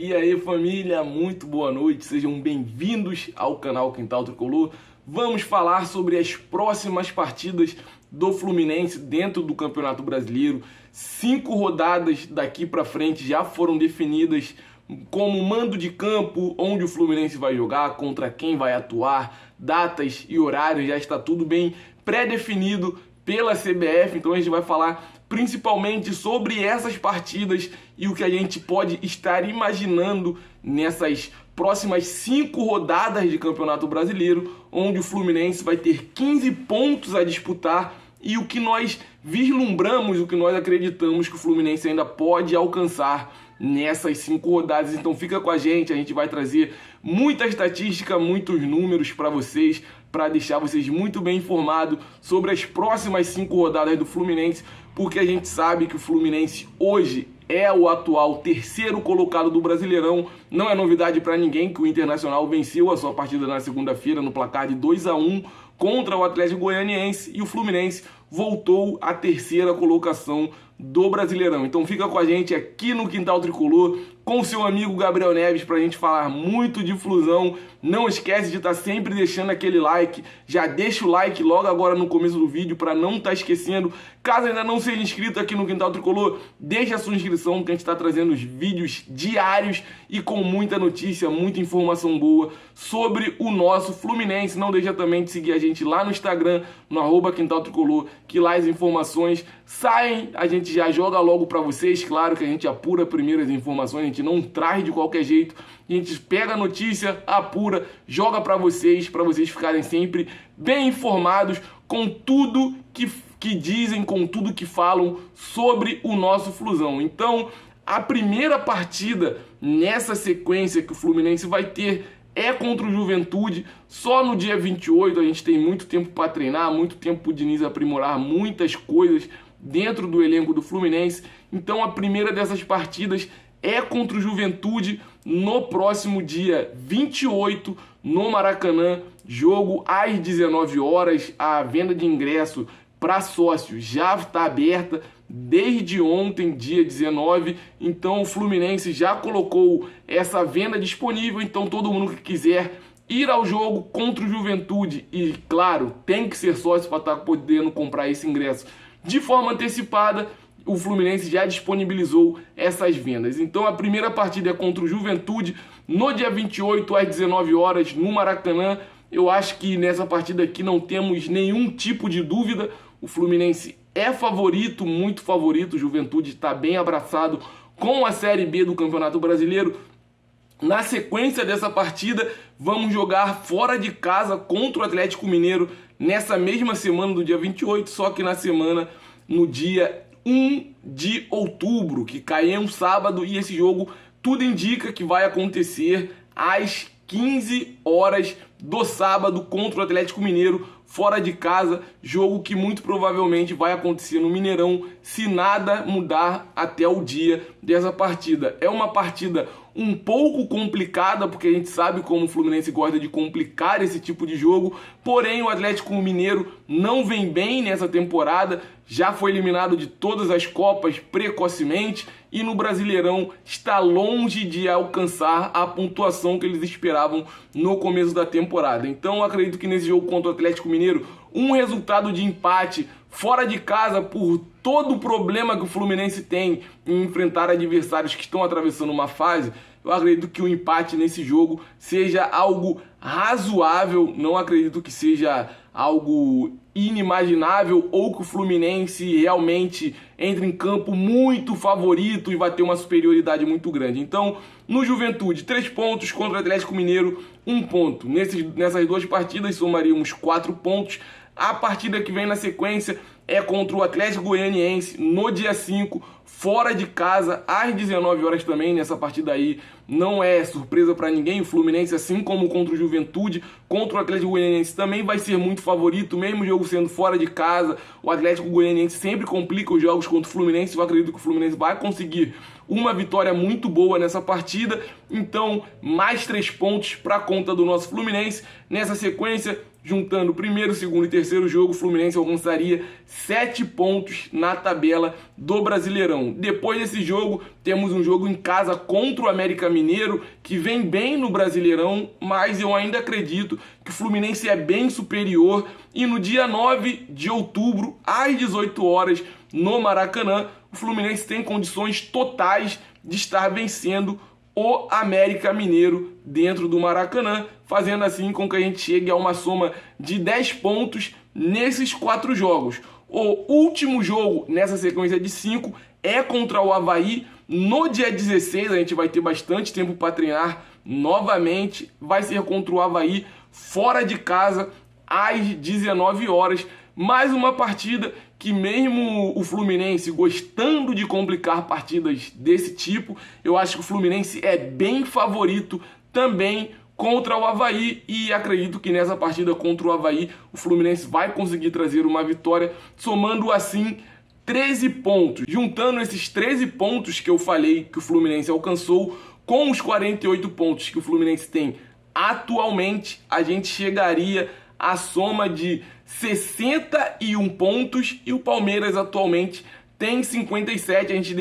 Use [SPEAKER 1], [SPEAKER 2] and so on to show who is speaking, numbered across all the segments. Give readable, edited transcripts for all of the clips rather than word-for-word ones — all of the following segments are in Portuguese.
[SPEAKER 1] E aí, família, muito boa noite, sejam bem-vindos ao canal Quintal Tricolor. Vamos falar sobre as próximas partidas do Fluminense dentro do Campeonato Brasileiro. 5 rodadas daqui para frente já foram definidas como mando de campo, onde o Fluminense vai jogar, contra quem vai atuar, datas e horários, já está tudo bem pré-definido pela CBF, então a gente vai falar principalmente sobre essas partidas e o que a gente pode estar imaginando nessas próximas 5 rodadas de Campeonato Brasileiro, onde o Fluminense vai ter 15 pontos a disputar e o que nós vislumbramos, o que nós acreditamos que o Fluminense ainda pode alcançar nessas 5 rodadas. Então fica com a gente vai trazer muita estatística, muitos números para vocês, para deixar vocês muito bem informados sobre as próximas 5 rodadas do Fluminense, porque a gente sabe que o Fluminense hoje é o atual 3º colocado do Brasileirão. Não é novidade para ninguém que o Internacional venceu a sua partida na segunda-feira no placar de 2-1 contra o Atlético Goianiense e o Fluminense voltou à 3ª colocação do Brasileirão. Então fica com a gente aqui no Quintal Tricolor com o seu amigo Gabriel Neves para a gente falar muito de Flusão. Não esquece de estar sempre deixando aquele like, já deixa o like logo agora no começo do vídeo para não estar esquecendo. Caso ainda não seja inscrito aqui no Quintal Tricolor, deixa a sua inscrição que a gente está trazendo os vídeos diários e com muita notícia, muita informação boa sobre o nosso Fluminense. Não deixa também de seguir a gente lá no Instagram, no @Quintal Tricolor, que lá as informações saem, a gente já joga logo para vocês. Claro que a gente apura primeiro as informações, a gente não traz de qualquer jeito, a gente pega a notícia, apura, joga para vocês ficarem sempre bem informados com tudo que dizem, com tudo que falam sobre o nosso Flusão. Então, a primeira partida nessa sequência que o Fluminense vai ter é contra o Juventude. Só no dia 28 a gente tem muito tempo para treinar, muito tempo para o Diniz aprimorar muitas coisas dentro do elenco do Fluminense. Então a primeira dessas partidas é contra o Juventude no próximo dia 28 no Maracanã, jogo às 19 horas. A venda de ingresso para sócios já está aberta desde ontem, dia 19, então o Fluminense já colocou essa venda disponível, então todo mundo que quiser ir ao jogo contra o Juventude, e claro, tem que ser sócio para estar podendo comprar esse ingresso de forma antecipada, o Fluminense já disponibilizou essas vendas. Então a primeira partida é contra o Juventude, no dia 28, às 19 horas, no Maracanã. Eu acho que nessa partida aqui não temos nenhum tipo de dúvida, o Fluminense é favorito, muito favorito. O Juventude está bem abraçado com a Série B do Campeonato Brasileiro. Na sequência dessa partida, vamos jogar fora de casa contra o Atlético Mineiro nessa mesma semana do dia 28, só que na semana, no dia 1 de outubro, que cai em um sábado, e esse jogo tudo indica que vai acontecer às 15 horas do sábado contra o Atlético Mineiro, fora de casa, jogo que muito provavelmente vai acontecer no Mineirão, se nada mudar até o dia dessa partida. É uma partida um pouco complicada, porque a gente sabe como o Fluminense gosta de complicar esse tipo de jogo, porém o Atlético Mineiro não vem bem nessa temporada, já foi eliminado de todas as Copas precocemente e no Brasileirão está longe de alcançar a pontuação que eles esperavam no começo da temporada. Então eu acredito que nesse jogo contra o Atlético Mineiro, um resultado de empate fora de casa, por todo o problema que o Fluminense tem em enfrentar adversários que estão atravessando uma fase, eu acredito que o empate nesse jogo seja algo razoável, não acredito que seja algo inimaginável ou que o Fluminense realmente entre em campo muito favorito e vai ter uma superioridade muito grande. Então, no Juventude, 3 pontos, contra o Atlético Mineiro, 1 ponto. Nessas 2 partidas somaríamos 4 pontos. A partida que vem na sequência é contra o Atlético Goianiense no dia 5, fora de casa, às 19 horas também. Nessa partida aí não é surpresa para ninguém. O Fluminense, assim como contra o Juventude, contra o Atlético Goianiense também vai ser muito favorito, mesmo o jogo sendo fora de casa. O Atlético Goianiense sempre complica os jogos contra o Fluminense. Eu acredito que o Fluminense vai conseguir uma vitória muito boa nessa partida. Então, mais 3 pontos para a conta do nosso Fluminense. Nessa sequência, juntando o primeiro, segundo e terceiro jogo, o Fluminense alcançaria 7 pontos na tabela do Brasileirão. Depois desse jogo, temos um jogo em casa contra o América Mineiro, que vem bem no Brasileirão, mas eu ainda acredito que o Fluminense é bem superior. E no dia 9 de outubro, às 18 horas, no Maracanã, o Fluminense tem condições totais de estar vencendo o América Mineiro dentro do Maracanã, fazendo assim com que a gente chegue a uma soma de 10 pontos nesses 4 jogos. O último jogo nessa sequência de 5 é contra o Avaí. No dia 16 a gente vai ter bastante tempo para treinar novamente. Vai ser contra o Avaí fora de casa às 19 horas. Mais uma partida que, mesmo o Fluminense gostando de complicar partidas desse tipo, eu acho que o Fluminense é bem favorito também contra o Avaí, e acredito que nessa partida contra o Avaí o Fluminense vai conseguir trazer uma vitória, somando assim 13 pontos. Juntando esses 13 pontos que eu falei que o Fluminense alcançou com os 48 pontos que o Fluminense tem atualmente, a gente chegaria à soma de 61 pontos, e o Palmeiras atualmente tem 57. A gente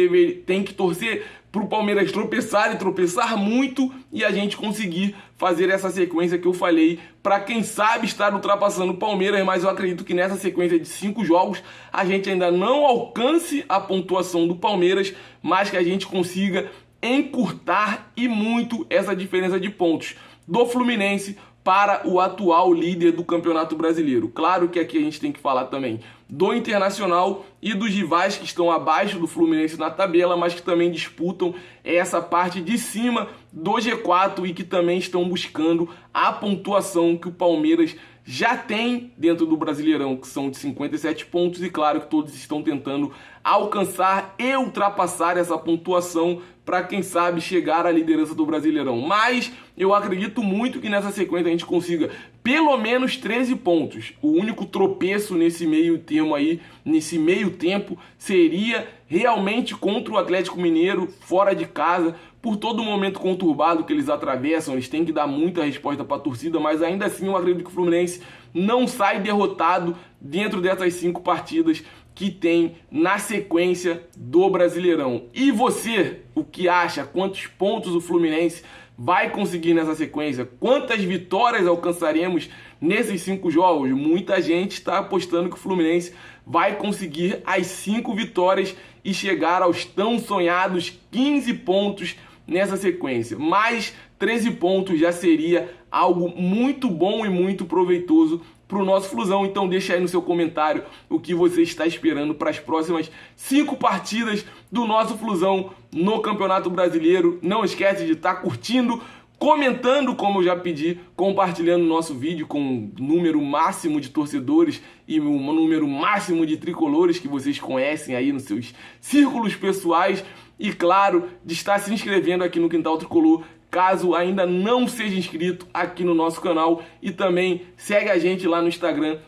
[SPEAKER 1] tem que torcer para o Palmeiras tropeçar e tropeçar muito, e a gente conseguir fazer essa sequência que eu falei, para quem sabe estar ultrapassando o Palmeiras. Mas eu acredito que nessa sequência de 5 jogos a gente ainda não alcance a pontuação do Palmeiras, mas que a gente consiga encurtar e muito essa diferença de pontos do Fluminense para o atual líder do Campeonato Brasileiro. Claro que aqui a gente tem que falar também do Internacional e dos rivais que estão abaixo do Fluminense na tabela, mas que também disputam essa parte de cima do G4 e que também estão buscando a pontuação que o Palmeiras já tem dentro do Brasileirão, que são de 57 pontos, e claro que todos estão tentando alcançar e ultrapassar essa pontuação para, quem sabe, chegar à liderança do Brasileirão. Mas eu acredito muito que nessa sequência a gente consiga pelo menos 13 pontos. O único tropeço nesse meio termo aí, nesse meio tempo, seria realmente contra o Atlético Mineiro, fora de casa, por todo o momento conturbado que eles atravessam. Eles têm que dar muita resposta para a torcida, mas ainda assim eu acredito que o Fluminense não sai derrotado dentro dessas 5 partidas que tem na sequência do Brasileirão. E você, o que acha? Quantos pontos o Fluminense vai conseguir nessa sequência? Quantas vitórias alcançaremos nesses 5 jogos? Muita gente está apostando que o Fluminense vai conseguir as 5 vitórias e chegar aos tão sonhados 15 pontos nessa sequência. Mas 13 pontos já seria algo muito bom e muito proveitoso para o nosso Flusão. Então deixa aí no seu comentário o que você está esperando para as próximas 5 partidas do nosso Flusão no Campeonato Brasileiro. Não esquece de estar curtindo, comentando, como eu já pedi, compartilhando o nosso vídeo com um número máximo de torcedores e um número máximo de tricolores que vocês conhecem aí nos seus círculos pessoais. E claro, de estar se inscrevendo aqui no Quintal Tricolor, caso ainda não seja inscrito aqui no nosso canal, e também segue a gente lá no Instagram,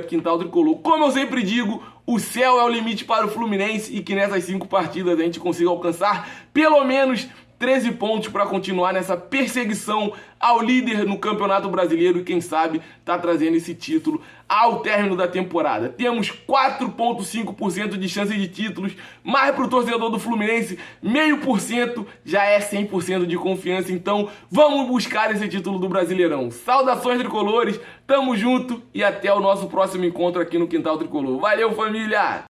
[SPEAKER 1] @Quintal Tricolor. Como eu sempre digo, o céu é o limite para o Fluminense, e que nessas 5 partidas a gente consiga alcançar pelo menos 13 pontos para continuar nessa perseguição ao líder no Campeonato Brasileiro e, quem sabe, tá trazendo esse título ao término da temporada. Temos 4,5% de chance de títulos, mas para o torcedor do Fluminense, 0,5% já é 100% de confiança. Então, vamos buscar esse título do Brasileirão. Saudações tricolores, tamo junto e até o nosso próximo encontro aqui no Quintal Tricolor. Valeu, família!